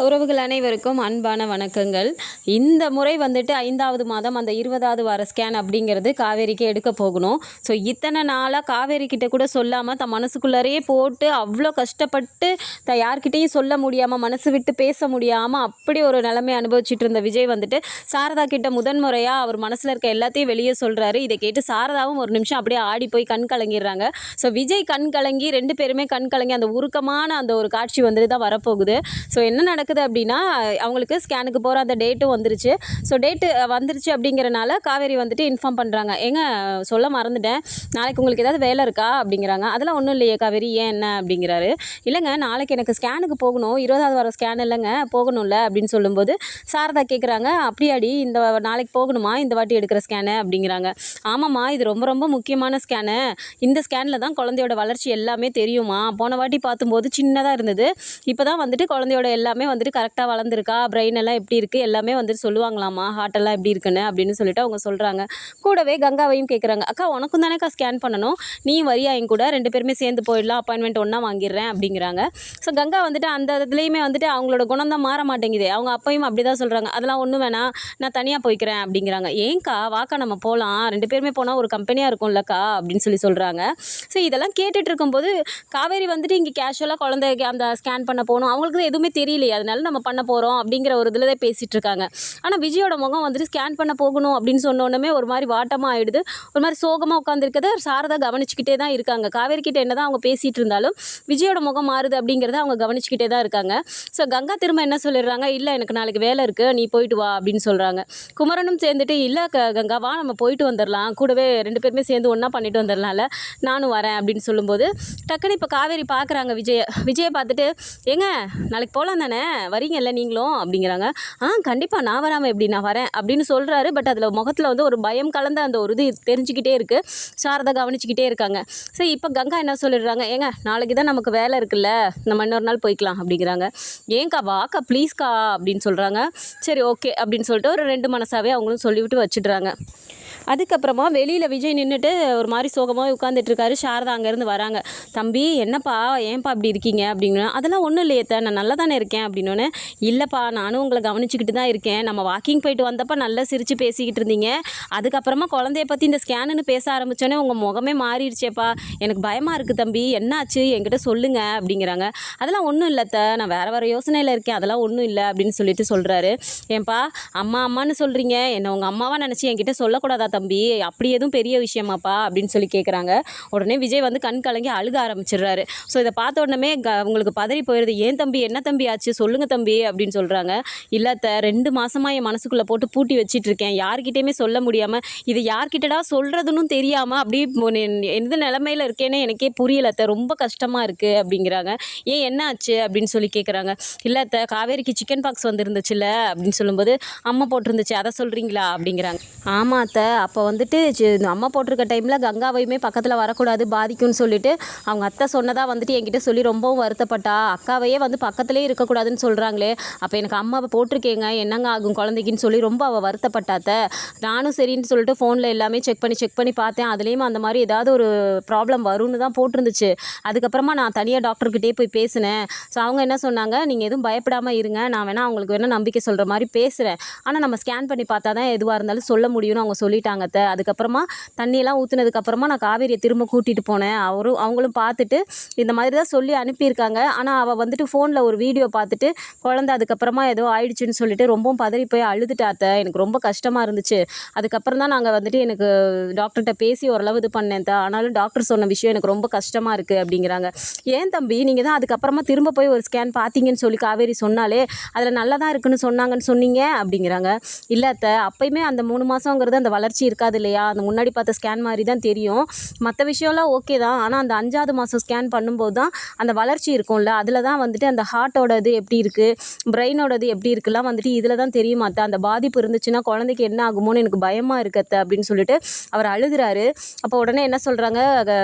உறவுகள் அனைவருக்கும் அன்பான வணக்கங்கள். இந்த முறை வந்துட்டு 5வது மாதம் அந்த 20வது வார ஸ்கேன் அப்படிங்கிறது காவேரிக்கு எடுக்க போகணும். ஸோ இத்தனை நாளாக காவேரி கிட்ட கூட சொல்லாமல் தன் மனசுக்குள்ளாரையே போட்டு அவ்வளோ கஷ்டப்பட்டு யார்கிட்டையும் சொல்ல முடியாமல் மனசு விட்டு பேச முடியாமல் அப்படி ஒரு நிலைமை அனுபவிச்சுட்டு இருந்த விஜய் வந்துட்டு சாரதா கிட்ட முதன்முறையாக அவர் மனசில் இருக்க எல்லாத்தையும் வெளியே சொல்கிறாரு. இதை கேட்டு சாரதாவும் ஒரு நிமிஷம் அப்படியே ஆடி போய் கண் கலங்கிடுறாங்க. ஸோ விஜய் கண் கலங்கி 2 பேருமே கண் கலங்கி அந்த உருக்கமான அந்த ஒரு காட்சி வந்துட்டு தான் வரப்போகுது. ஸோ என்ன நடக்குது அப்படின்னா, அவங்களுக்கு ஸ்கேனுக்கு போகிற அந்த டேட்டும் வந்துருச்சு. ஸோ டேட்டு வந்துருச்சு அப்படிங்கிறனால காவேரி வந்துட்டு இன்ஃபார்ம் பண்ணுறாங்க. ஏங்க சொல்ல மறந்துட்டேன், நாளைக்கு உங்களுக்கு ஏதாவது வேலை இருக்கா அப்படிங்கிறாங்க. அதெல்லாம் ஒன்றும் இல்லையே காவேரி, ஏன் என்ன அப்படிங்கிறாரு. இல்லைங்க, நாளைக்கு எனக்கு ஸ்கேனுக்கு போகணும், 20வது வாரம் ஸ்கேன் இல்லைங்க, போகணும்ல அப்படின்னு சொல்லும்போது சாரதா கேட்குறாங்க, அப்படியாடி இந்த நாளைக்கு போகணுமா இந்த வாட்டி எடுக்கிற ஸ்கேனு அப்படிங்கிறாங்க. ஆமாம்மா, இது ரொம்ப ரொம்ப முக்கியமான ஸ்கேனு, இந்த ஸ்கேனில் தான் குழந்தையோட வளர்ச்சி எல்லாமே தெரியுமா. போன வாட்டி பார்த்தும்போது சின்னதாக இருந்தது, இப்போ தான் வந்துட்டு குழந்தையோட எல்லாமே வந்துட்டு கரெக்டாக வளர்ந்துருக்கா, பிரெயின் எல்லாம் எப்படி இருக்குது எல்லாமே வந்துட்டு சொல்லுவாங்களாம்மா, ஹார்ட் எல்லாம் எப்படி இருக்குன்னு அப்படின்னு சொல்லிட்டு அவங்க சொல்கிறாங்க. கூடவே கங்காவையும் கேட்குறாங்க, அக்கா உனக்கும் தானேக்கா ஸ்கேன் பண்ணணும், நீ வரியா என் கூட, 2 பேருமே சேர்ந்து போயிடலாம், அப்பாயின்மெண்ட் ஒன்றா வாங்கிடுறேன் அப்படிங்கிறாங்க. ஸோ கங்கா வந்துட்டு அந்த இதுலேயுமே வந்துட்டு அவங்களோட குணம் தான் மாற மாட்டேங்குது. அவங்க அப்பையும் அப்படி தான் சொல்கிறாங்க, அதெல்லாம் ஒன்றும் வேணாம், நான் தனியாக போய்க்கிறேன் அப்படிங்கிறாங்க. ஏங்க்கா வாக்கா நம்ம போகலாம், 2 பேருமே போனால் ஒரு கம்பெனியாக இருக்கும்லக்கா அப்படின்னு சொல்கிறாங்க. ஸோ இதெல்லாம் கேட்டுட்டு இருக்கும்போது காவேரி வந்துட்டு இங்கே கேஷுவலாக குழந்தைக்கு அந்த ஸ்கேன் பண்ண போகணும், அவங்களுக்கு தான் எதுவுமே தெரியலையே, அதனால நம்ம பண்ண போகிறோம் அப்படிங்கிற ஒரு இதில் தான் பேசிகிட்டு இருக்காங்க. ஆனால் விஜயோட முகம் வந்துட்டு ஸ்கேன் பண்ண போகணும் அப்படின்னு சொன்னோன்னே ஒரு மாதிரி வாட்டமாக ஆகிடுது, ஒரு மாதிரி சோகமாக உட்காந்துருக்கதை சாரதா கவனிச்சுக்கிட்டே தான் இருக்காங்க. காவேரி கிட்ட என்ன தான் அவங்க பேசிகிட்டு இருந்தாலும் விஜயோட முகம் மாறுது அப்படிங்கிறத அவங்க கவனிச்சுக்கிட்டே தான் இருக்காங்க. ஸோ கங்கா திரும்ப என்ன சொல்லிடுறாங்க, இல்லை எனக்கு நாளைக்கு வேலை இருக்குது, நீ போயிட்டு வா அப்படின்னு சொல்கிறாங்க. குமரனும் சேர்ந்துட்டு இல்லை கங்கா வா நம்ம போயிட்டு வந்துடலாம், கூடவே 2 பேருமே சேர்ந்து ஒன்றா பண்ணிட்டு வந்துடலாம்ல, நானும் வரேன் அப்படின்னு சொல்லும்போது டக்குன்னு இப்போ காவேரி பார்க்குறாங்க விஜயை பார்த்துட்டு, ஏங்க நாளைக்கு போகலாம் தானே, வரீங்கல்ல நீங்களும் அப்படிங்கிறாங்க. கண்டிப்பாக நான் வராமல் எப்படி, நான் வரேன் அப்படின்னு சொல்கிறாரு. பட் அதில் முகத்தில் வந்து ஒரு பயம் கலந்த அந்த ஒரு இது தெரிஞ்சுக்கிட்டே இருக்குது. சாரதா கவனிச்சுக்கிட்டே இருக்காங்க. ஸோ இப்போ கங்கா என்ன சொல்லிடுறாங்க, ஏங்க நாளைக்கு தான் நமக்கு வேலை இருக்குல்ல, நம்ம இன்னொரு நாள் போய்க்கலாம் அப்படிங்கிறாங்க. ஏங்க்கா வாக்கா ப்ளீஸ்க்கா அப்படின்னு சொல்கிறாங்க. சரி ஓகே அப்படின்னு சொல்லிட்டு ஒரு 2 மனசாவே அவங்களும் சொல்லிவிட்டு வச்சுடுறாங்க. அதுக்கப்புறமா வெளியில் விஜய் நின்றுட்டு ஒரு மாதிரி சோகமாக உட்காந்துட்ருக்காரு. சாரதா அங்கேருந்து வராங்க. தம்பி என்னப்பா ஏன்ப்பா அப்படி இருக்கீங்க அப்படின்னா, அதெல்லாம் ஒன்றும் இல்லையே நான் நல்லா தானே இருக்கேன் அப்படின்னோடனே, இல்லைப்பா நானும் உங்களை கவனிச்சுக்கிட்டு தான் இருக்கேன், நம்ம வாக்கிங் போயிட்டு வந்தப்போ நல்லா சிரித்து பேசிக்கிட்டு இருந்தீங்க, அதுக்கப்புறமா குழந்தைய பற்றி இந்த ஸ்கேனுன்னு பேச ஆரம்பித்தோன்னே உங்கள் முகமே மாறிடுச்சேப்பா, எனக்கு பயமாக இருக்குது தம்பி, என்னாச்சு என்கிட்ட சொல்லுங்கள் அப்படிங்கிறாங்க. அதெல்லாம் ஒன்றும் இல்லை நான் வேறு யோசனையில் இருக்கேன், அதெல்லாம் ஒன்றும் இல்லை அப்படின்னு சொல்லிட்டு சொல்கிறாரு. ஏன்பா அம்மா அம்மான்னு சொல்கிறீங்க, என்னை உங்கள் அம்மாவாக நினச்சி என்கிட்ட சொல்லக்கூடாதா தம்பி, அப்படி எதுவும் பெரிய விஷயமாப்பா அப்படின்னு சொல்லி கேட்குறாங்க. உடனே விஜய் வந்து கண் கலங்கி அழுக ஆரம்பிச்சிடுறாரு. ஸோ இதை பார்த்த உடனே உங்களுக்கு பதறி போயிடுது. ஏன் தம்பி, என்ன தம்பி ஆச்சு, சொல்லுங்கள் தம்பி அப்படின்னு சொல்கிறாங்க. இல்லை 2 மாதமாக என் மனசுக்குள்ளே போட்டு பூட்டி வச்சிட்டு இருக்கேன், யார்கிட்டையுமே சொல்ல முடியாமல், இது யார்கிட்டடா சொல்கிறதுன்னு தெரியாமல் அப்படி எந்த நிலமையில் இருக்கேன்னு எனக்கே புரியல ரொம்ப கஷ்டமாக இருக்குது அப்படிங்கிறாங்க. ஏன் என்ன ஆச்சு அப்படின்னு சொல்லி கேட்குறாங்க. இல்லை காவேரிக்கு சிக்கன் பாக்ஸ் வந்துருந்துச்சுல்ல அப்படின்னு சொல்லும்போது, அம்மா போட்டிருந்துச்சு அதை சொல்கிறீங்களா அப்படிங்கிறாங்க. ஆமாம் அப்போ வந்துட்டு அம்மா போட்டிருக்க டைமில் கங்காவையுமே பக்கத்தில் வரக்கூடாது பாதிக்கும்னு சொல்லிட்டு அவங்க அத்தை சொன்னதாக வந்துட்டு என்கிட்ட சொல்லி ரொம்பவும் வருத்தப்பட்டா, அக்காவையே வந்து பக்கத்துலேயே இருக்கக்கூடாதுன்னு சொல்கிறாங்களே, அப்போ எனக்கு அம்மாவை போட்டிருக்கேங்க என்னங்க ஆகும் குழந்தைக்குன்னு சொல்லி ரொம்ப அவள் வருத்தப்பட்டாத்த. நானும் சரின்னு சொல்லிட்டு ஃபோனில் எல்லாமே செக் பண்ணி பார்த்தேன், அதுலேயும் அந்த மாதிரி ஏதாவது ஒரு ப்ராப்ளம் வரும்னு தான் போட்டிருந்துச்சு. அதுக்கப்புறமா நான் தனியாக டாக்டர்கிட்டே போய் பேசினேன். ஸோ அவங்க என்ன சொன்னாங்க, நீங்கள் எதுவும் பயப்படாமல் இருங்க, நான் வேணால் அவங்களுக்கு வேணால் நம்பிக்கை சொல்கிற மாதிரி பேசுகிறேன், ஆனால் நம்ம ஸ்கேன் பண்ணி பார்த்தா தான் எதுவாக இருந்தாலும் சொல்ல முடியும்னு அவங்க சொல்லிட்டாங்க. அதுக்கப்புறமா தண்ணியெல்லாம் ஊற்றுனதுக்கப்புறமா நான் காவேரியை திரும்ப கூட்டிகிட்டு போனேன், அவங்களும் பார்த்துட்டு இந்த மாதிரி தான் சொல்லி அனுப்பியிருக்காங்க. ஆனால் அவள் வந்துட்டு ஃபோனில் ஒரு வீடியோ பார்த்துட்டு குழந்தை அதுக்கப்புறமா ஏதோ ஆயிடுச்சுன்னு சொல்லிட்டு ரொம்பவும் பதறி போய் அழுதுட்டாத்த, எனக்கு ரொம்ப கஷ்டமாக இருந்துச்சு. அதுக்கப்புறம் தான் நாங்கள் வந்துட்டு எனக்கு டாக்டர்கிட்ட பேசி ஓரளவு இது பண்ணேன் ஆனாலும் டாக்டர் சொன்ன விஷயம் எனக்கு ரொம்ப கஷ்டமாக இருக்குது அப்படிங்கிறாங்க. ஏன் தம்பி, நீங்கள் தான் அதுக்கப்புறமா திரும்ப போய் ஒரு ஸ்கேன் பார்த்தீங்கன்னு சொல்லி காவேரி சொன்னாலே அதில் நல்லா தான் இருக்குன்னு சொன்னாங்கன்னு சொன்னீங்க அப்படிங்கிறாங்க. இல்லை அப்பயுமே அந்த 3 மாதங்கிறது அந்த வளர்ச்சி இருக்காது இல்லையா, அந்த முன்னாடி பார்த்த ஸ்கேன் மாதிரி தான் தெரியும், மற்ற விஷயம்லாம் ஓகே தான், ஆனால் அந்த 5வது மாதம் ஸ்கேன் பண்ணும்போது தான் அந்த வளர்ச்சி இருக்கும்ல, அதில் தான் வந்துட்டு அந்த ஹார்ட்டோடது எப்படி இருக்குது, பிரெயினோடது எப்படி இருக்குலாம் வந்துட்டு இதில் தான் தெரியுமா அந்த பாதிப்பு இருந்துச்சுன்னா குழந்தைக்கு என்ன ஆகுமோன்னு எனக்கு பயமாக இருக்கத்த அப்படின்னு சொல்லிட்டு அவர் அழுகிறாரு. அப்போ உடனே என்ன சொல்கிறாங்க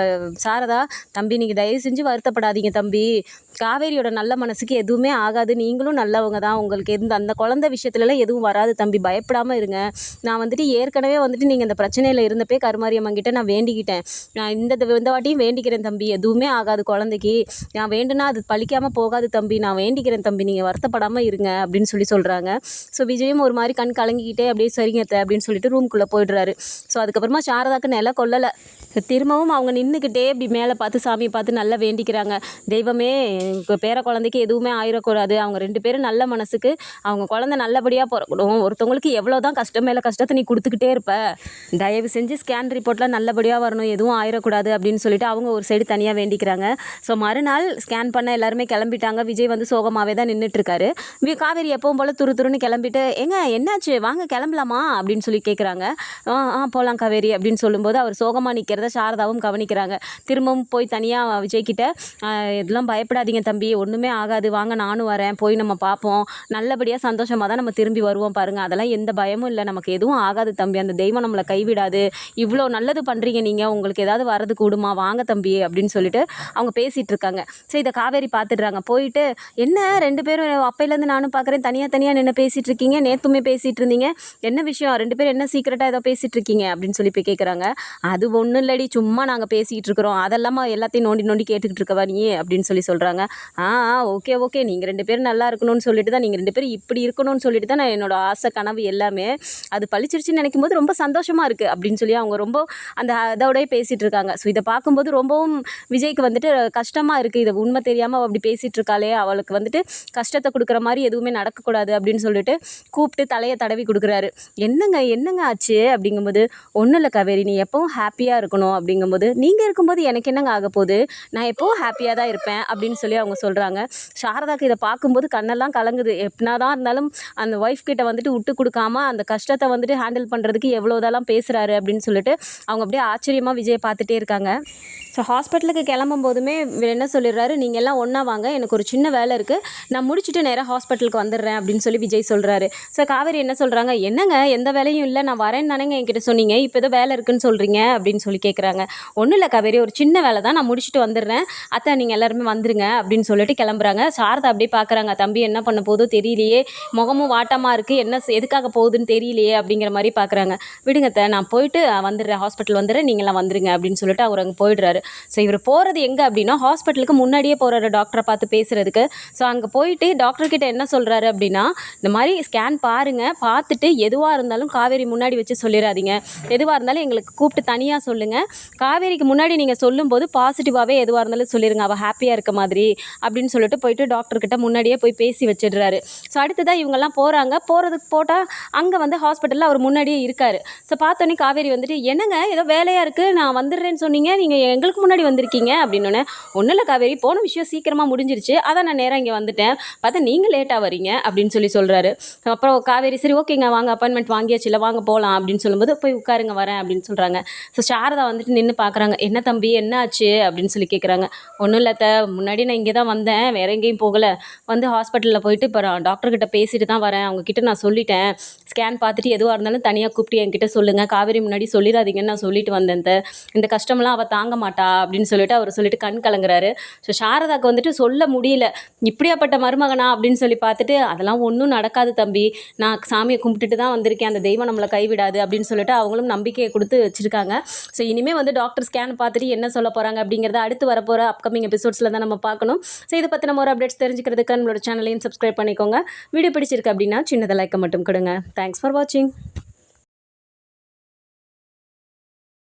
சாரதா, தம்பி நீங்கள் தயவு செஞ்சு வருத்தப்படாதீங்க தம்பி, காவேரியோட நல்ல மனசுக்கு எதுவுமே ஆகாது, நீங்களும் நல்லவங்க தான், உங்களுக்கு அந்த குழந்தை விஷயத்துலலாம் எதுவும் வராது தம்பி, பயப்படாமல் இருங்க. நான் வந்துட்டு ஏற்கனவே வந்துட்டு நீங்கள் இந்த பிரச்சனையில் இருந்தப்பே கருமாரியம்மன் கிட்ட நான் வேண்டிக்கிட்டேன். நான் இந்த வாட்டியும் வேண்டிக்கிறேன் தம்பி, எதுவுமே ஆகாது குழந்தைக்கு. நான் வேண்டுனா அது பழிக்காமல் போகாது தம்பி, நான் வேண்டிக்கிறேன் தம்பி, நீங்கள் வருத்தப்படாமல் இருங்க அப்படின்னு சொல்கிறாங்க. ஸோ விஜயும் ஒரு மாதிரி கண் கலங்கிக்கிட்டே அப்படியே சரிங்க அத்தை அப்படின்னு சொல்லிட்டு ரூம்குள்ளே போயிடுறாரு. ஸோ அதுக்கப்புறமா சாரதாக்கு நில கொள்ளலை. திரும்பவும் அவங்க நின்றுக்கிட்டே இப்படி மேலே பார்த்து சாமியை பார்த்து நல்லா வேண்டிக்கிறாங்க. தெய்வமே, பேர குழந்தைக்கு எதுவுமே ஆயிடக்கூடாது, அவங்க 2 பேரும் நல்ல மனசுக்கு அவங்க குழந்தை நல்லபடியாக பிறக்கணும், ஒருத்தவங்களுக்கு எவ்வளோ தான் கஷ்டம் மேலே கஷ்டத்தை நீ கொடுத்துக்கிட்டே இருப்ப, தயவு செஞ்சு ஸ்கேன் ரிப்போர்ட்லாம் நல்லபடியாக வரணும், எதுவும் ஆயிடக்கூடாது அப்படின்னு சொல்லிட்டு அவங்க ஒரு சைடு தனியாக வேண்டிக்கிறாங்க. ஸோ மறுநாள் ஸ்கேன் பண்ண எல்லாருமே கிளம்பிட்டாங்க. விஜய் வந்து சோகமாகவே தான் நின்றுட்டுருக்காரு. காவேரி எப்பவும் போல் துருன்னு கிளம்பிட்டு, ஏங்க என்னாச்சு, வாங்க கிளம்பலாமா அப்படின்னு சொல்லி கேட்குறாங்க. போகலாம் காவேரி அப்படின்னு சொல்லும்போது அவர் சோகமாக நிற்கிறத சாரதாவும் கவனிக்கிறாங்க. திரும்பவும் போய் தனியாக விஜய்கிட்ட, இதெல்லாம் பயப்படாதீங்க தம்பி, ஒன்றுமே ஆகாது, வாங்க நானும் வரேன், போய் நம்ம பார்ப்போம், நல்லபடியாக சந்தோஷமாக தான் நம்ம திரும்பி வருவோம் பாருங்கள், அதெல்லாம் எந்த பயமும் இல்லை, நமக்கு எதுவும் ஆகாது தம்பி, அந்த தெய்வம் நம்மளை கைவிடாது, இவ்வளோ நல்லது பண்ணுறீங்க நீங்கள், உங்களுக்கு ஏதாவது வரது கூடுமா, வாங்க தம்பி அப்படின்னு சொல்லிட்டு அவங்க பேசிகிட்டு இருக்காங்க. சரி, இதை காவேரி பார்த்துடுறாங்க. போயிட்டு, என்ன 2 பேரும் அப்பையிலேருந்து நானும் பார்க்குறேன் தனியாக நின்று பேசிகிட்டு இருக்கீங்க, நேற்றுமே பேசிகிட்டு இருந்தீங்க, என்ன விஷயம் 2 பேரும் என்ன சீக்கிரட்டாக ஏதோ பேசிகிட்டு இருக்கீங்க அப்படின்னு சொல்லி போய் கேட்குறாங்க. அது ஒன்றும் இல்லடி, சும்மா நாங்கள் பேசிக்கிட்டு இருக்கிறோம், அதெல்லாம் எல்லாத்தையும் நோண்டி கேட்டுக்கிட்டு இருக்கவா நீ அப்படின்னு சொல்கிறாங்க. ஓகே, நீங்கள் 2 பேரும் நல்லா இருக்கணும்னு சொல்லிட்டு தான், நீங்கள் 2 பேரும் இப்படி இருக்கணும்னு சொல்லிட்டு தான் நான் என்னோட ஆசை கனவு எல்லாமே அது பழிச்சிருச்சுன்னு நினைக்கும் போது ரொம்ப சந்தோஷமாக இருக்குது அப்படின்னு சொல்லி அவங்க ரொம்ப அந்த அதோடய பேசிகிட்டு இருக்காங்க. ஸோ இதை பார்க்கும்போது ரொம்பவும் விஜய்க்கு வந்துட்டு கஷ்டமாக இருக்குது, இதை உண்மை தெரியாமல் அப்படி பேசிகிட்டு இருக்காளே, அவளுக்கு வந்துட்டு கஷ்டத்தை கொடுக்குற மாதிரி எதுவுமே நடக்கக்கூடாது அப்படின்னு சொல்லிட்டு கூப்பிட்டு தலையை தடவி கொடுக்குறாரு. என்னங்க ஆச்சு அப்படிங்கும்போது, ஒன்றும் இல்லை காவேரி, நீ எப்பவும் ஹாப்பியாக இருக்கணும் அப்படிங்கும்போது, நீங்கள் இருக்கும்போது எனக்கு என்னங்க ஆக போகுது, நான் எப்போவும் ஹாப்பியாக தான் இருப்பேன் அப்படின்னு சொல்லி அவங்க சொல்கிறாங்க. சாரதாக்கு இதை பார்க்கும்போது கண்ணெல்லாம் கலங்குது. எப்படின்னா தான் இருந்தாலும் அந்த ஒய்ஃப் கிட்ட வந்துட்டு விட்டு கொடுக்காம அந்த கஷ்டத்தை வந்துட்டு ஹேண்டில் பண்ணுறதுக்கு எவ்வளோதெல்லாம் பேசுகிறாரு அப்படின்னு சொல்லிட்டு அவங்க அப்படியே ஆச்சரியமாக விஜயை பார்த்துட்டே இருக்காங்க. ஸோ ஹாஸ்பிட்டலுக்கு கிளம்பும் போதுமே என்ன சொல்லிடுறாரு, நீங்கள் எல்லாம் ஒன்றா வாங்க, எனக்கு ஒரு சின்ன வேலை இருக்குது, நான் முடிச்சுட்டு நேராக ஹாஸ்பிட்டலுக்கு வந்துடுறேன் அப்படின்னு சொல்லி விஜய் சொல்கிறாரு. ஸோ காவேரி என்ன சொல்கிறாங்க, என்னங்க எந்த வேலையும் இல்லை, நான் வரேன்னு தானேங்க என்கிட்ட சொன்னீங்க, இப்போ ஏதோ வேலை இருக்குன்னு சொல்கிறீங்க அப்படின்னு சொல்லி கேட்குறாங்க. ஒன்றும் இல்லை காவேரி, ஒரு சின்ன வேலை தான், நான் முடிச்சுட்டு வந்துடுறேன், அத்தை நீங்கள் எல்லாருமே வந்துருங்க அப்படின்னு சொல்லிட்டு கிளம்புறாங்க. சாரதா அப்படியே பார்க்குறாங்க, தம்பி என்ன பண்ண போதோ தெரியலையே, முகமும் வாட்டமாக இருக்குது, என்ன எதுக்காக போகுதுன்னு தெரியலையே அப்படிங்கிற மாதிரி பார்க்குறாங்க. விடுங்க அத்தை, நான் போயிட்டு வந்துடுறேன், ஹாஸ்பிட்டல் வந்துடுறேன், நீங்களாம் வந்துருங்க அப்படின்னு சொல்லிட்டு அவர் அங்கே போயிடுறாரு. ஸோ இவர் போகிறது எங்கே அப்படின்னா ஹாஸ்பிட்டலுக்கு முன்னாடியே போகிறாரு டாக்டரை பார்த்து பேசுகிறதுக்கு. ஸோ அங்கே போயிட்டு டாக்டர்கிட்ட என்ன சொல்கிறாரு அப்படின்னா, இந்த மாதிரி ஸ்கேன் பாருங்கள், பார்த்துட்டு எதுவாக இருந்தாலும் காவேரி முன்னாடி வச்சு சொல்லிடாதீங்க, எதுவாக இருந்தாலும் எங்களுக்கு கூப்பிட்டு தனியாக சொல்லுங்கள், காவேரிக்கு முன்னாடி நீங்கள் சொல்லும்போது பாசிட்டிவாகவே எதுவாக இருந்தாலும் சொல்லிடுங்க, அவள் ஹாப்பியாக இருக்க மாதிரி அப்படின்னு சொல்லிட்டு போயிட்டு டாக்டர்கிட்ட முன்னாடியே போய் பேசி வச்சிடுறாரு. ஸோ அடுத்ததாக இவங்கெல்லாம் போகிறதுக்கு போட்டால் அங்கே வந்து ஹாஸ்பிட்டலில் அவர் முன்னாடியே இருக்கார். ஸோ பார்த்தோன்னே காவேரி வந்துட்டு, என்னங்க ஏதோ வேலையாக இருக்குது, நான் வந்துடுறேன்னு சொன்னீங்க, நீங்கள் எங்களுக்கு முன்னாடி வந்திருக்கீங்க அப்படின்னோடனே, ஒன்றும் இல்லை காவேரி, போன விஷயம் சீக்கிரமாக முடிஞ்சிருச்சு, அதான் நான் நேராக இங்கே வந்துட்டேன், பார்த்தா நீங்கள் லேட்டாக வரீங்க அப்படின்னு சொல்கிறாரு. அப்புறம் காவேரி, சரி ஓகேங்க வாங்க, அப்பாயின்மெண்ட் வாங்கியாச்சு, இல்லை வாங்க போகலாம் அப்படின்னு சொல்லும்போது, போய் உட்காருங்க வரேன் அப்படின்னு சொல்கிறாங்க. ஸோ சாரதா வந்துட்டு நின்று பார்க்குறாங்க. என்ன தம்பி என்ன ஆச்சு அப்படின்னு சொல்லி கேட்குறாங்க. ஒன்றும் இல்லை முன்னாடி நான் இங்கே தான் வந்தேன், வேற எங்கேயும் போகலை, வந்து ஹாஸ்பிட்டலில் போயிட்டு இப்போ டாக்டர்கிட்ட பேசிட்டு தான் வரேன், அவங்கக்கிட்ட நான் சொல்லிட்டேன், ஸ்கேன் பார்த்துட்டு எதுவாக இருந்தாலும் தனியாக கூப்பிட்டு என்கிட்ட சொல்லுங்கள், காவேரி முன்னாடி சொல்லிடாதீங்கன்னு நான் சொல்லிட்டு வந்தேன், இந்த கஷ்டம்லாம் அவள் தாங்க மாட்டா அப்படின்னு சொல்லிட்டு அவர் சொல்லிட்டு கண் கலங்குறாரு. ஸோ சாரதாக்கு வந்துட்டு சொல்ல முடியல, இப்படியாப்பட்ட மருமகனா அப்படின்னு சொல்லி பார்த்துட்டு, அதெல்லாம் ஒன்றும் நடக்காது தம்பி, நான் சாமியை கும்பிட்டுட்டு தான் வந்திருக்கேன், அந்த தெய்வம் நம்மளை கைவிடாது அப்படின்னு சொல்லிட்டு அவங்களும் நம்பிக்கையை கொடுத்து வச்சுருக்காங்க. ஸோ இனிமேல் வந்து டாக்டர் ஸ்கேன் பார்த்துட்டு என்ன சொல்ல போகிறாங்க அப்படிங்கிறத அடுத்து வரப்போகிற அப்கமிங் எபிசோட்ஸில் தான் நம்ம பார்க்கணும். ஸோ இதை பற்றின ஒரு அப்டேட்ஸ் தெரிஞ்சுக்கிறதுக்கு நம்மளோட சேனலையும் சப்ஸ்கிரைப் பண்ணிக்கோங்க. வீடியோ பிடிச்சிருக்கு அப்படின்னா சின்னதை லைக்கை மட்டும் கொடுங்க. தேங்க்ஸ் ஃபார் வாட்சிங்.